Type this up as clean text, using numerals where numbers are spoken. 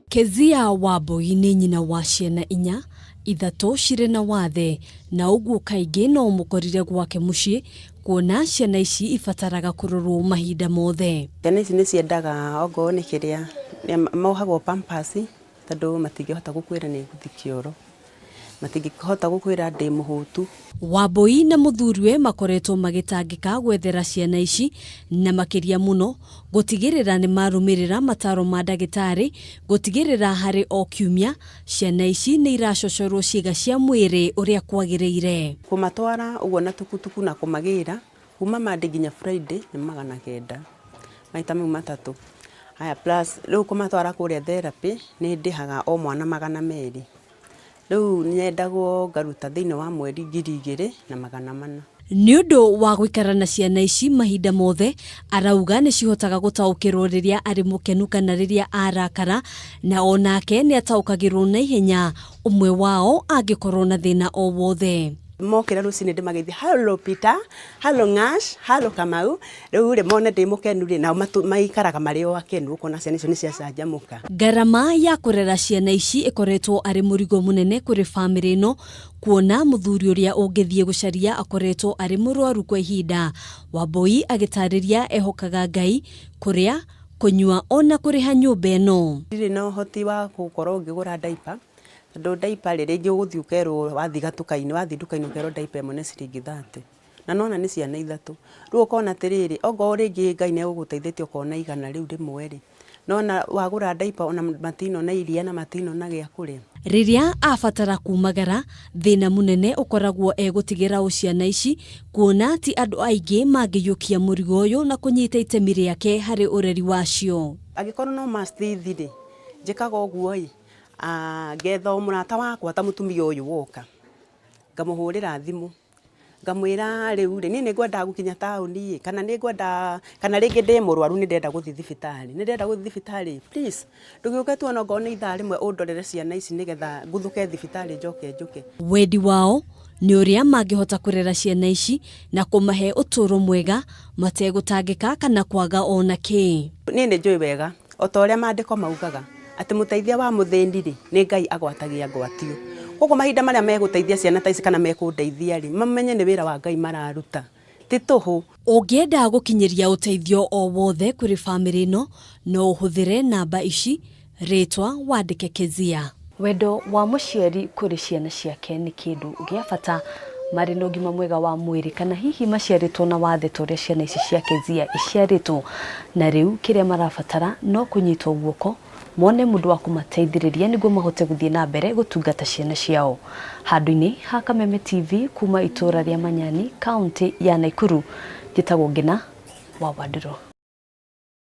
Kezia Wambui ni nyina wa ciana inya, ithatu cirĩ na wathe, na ũguo kaingĩ no mũkorire gwake mũciĩ, kuona ciana ici ibataraga kũrorwo mahinda mothe. Ciana ici nĩ ciendaga okorwo nĩ kĩrĩa mohagwo pampers tondũ matingĩhota gũkwĩra nĩ gũthi kĩoro, matingĩhota gũkwĩra ndĩ mũhũtu. Wambui na muthuriwe makoretwo magĩtangĩka gwethera ciana ici na makĩria mũno gũtigĩrĩra nĩ marũmĩrĩra mataro ma ndagĩtarĩ, gũtigĩrĩra harĩ o kiumia ciana ici nĩ iracocorwo ciĩga cia mwĩrĩ ũrĩa kwagĩrĩire. Kũmatwara ũguo na tukutuku na kũmagĩra kuma Monday nginya Friday nĩ 900 maita mau matatũ. Haya plus rĩu kũmatwara kũrĩa therapy nĩ ndĩhaga o mwana 200. Rĩu nyendagwo ngaruta thĩinĩ wa mweri 2,400. Nĩ ũndũ wa gũikara na ciana ici mahinda mothe, arauga nĩ cihotaga gũtaũkĩrwo rĩrĩa arĩ mũkenu kana rĩrĩa arakara, na onake nĩ ataũkagĩrwo na ihenya ũmwe wao angĩkorwo na thĩna o wothe. Mokĩra rũcinĩ ndĩmageithia, hello Peter, hello Ngash, hello Kamau. Rĩu rĩ mone ndĩ mũkenu rĩ nao maikaraga marĩ o akenu, ũkona ciana icio nĩ ciacanjamũka. Ngarama ya kũrera ciana ici ĩkoretwo arĩ mũrigo mũnene kũrĩ bamĩrĩ ĩno, kuona mũthuri ũrĩa ũngĩthiĩ gũcaria akoretwo arĩ mũrwaru kwa ihinda. Wambui agĩtarĩria ehokaga Ngai kũrĩa, kũnyua ona kũrĩha nyũmba ĩno. Ndirĩ na ũhoti wa gũkorwo ngĩgũra diaper. Tondũ diaper rĩngĩ ũgũthiĩ ũkerwo wathi gatuka-inĩ, wathi nduka-inĩ ũkerwo diaper ĩmwe nĩ ciringi 30. Na nona nĩ ciana ithatu. Rĩu ũkona atĩrĩrĩ, okorwo rĩngĩ Ngai nĩ egũgũteithĩtie ũkona igana rĩu rĩmwe rĩ. Nona wagũra diaper ona matino na iria na matino na gĩa kũrĩa. Rĩrĩa abatara kumagara, thĩna mũnene ũkoragwo egũtigĩra ciana ici, kuona ti andũ aingĩ mangĩiyũkia mũrigo ũyũ na kũnyita itemi rĩake harĩ ũreri wacio. Angĩkorwo no mastithi rĩ, njĩkaga ũguo ĩ. Ngetha mũrata wakwa ta mutumia ũyũ woka, ngamũhũrĩra thimũ, ngamwĩra rĩu rĩ niĩ nĩ ngwenda gũkinya taũni kana nĩ ngwenda kana rĩngĩ ndĩ mũrwaru nĩ ndenda gũthiĩ thibitarĩ, nĩ ndenda gũthiĩ thibitarĩ, please ndũgĩũke tu ona ngorwo nĩ ithaa rĩmwe ũndorere ciana ici nĩgetha ngũthũke thibitarĩ njoke. Wendi wao nĩ ũrĩa mangĩhota kũrera ciana ici na kũmahe ũtũũro mwega mategũtangĩka kana kwaga ona kĩ. Niĩ nĩ njũĩ wega o ta ũrĩa maandĩko maugaga atĩ mũteithia wa mũthĩni rĩ nĩ Ngai agwatagia ngwatio. Koguo mahinda marĩa megũteithia ciana ta ici kana mekũndeithia rĩ mamenye nĩ wĩra wa Ngai mararuta, ti tũhũ. Ũngĩenda gũkinyĩria ũteithio o wothe kũrĩ bamĩrĩ ĩno no ũhũthĩre namba ici, rĩtwa wandĩke Kezia. Wendo wa mũciari kũrĩ ciana ciake nĩ kĩndũ gĩa bata marĩ na ũgima mwega wa mwĩrĩ kana hihi maciarĩtwo na wathe ta ũrĩa ciana ici cia Kezia iciarĩtwo, na rĩu kĩrĩa marabatara no kũnyitwo guoko mone mũndũ wa kũmateithĩrĩria nĩguo mahote gũthiĩ na mbere gũtungata ciana ciao. Handũ-inĩ ha Kameme TV kuma itura rĩa Manyani, kaunti ya Nakuru, njĩtagwo Ngina wa Wandurwa.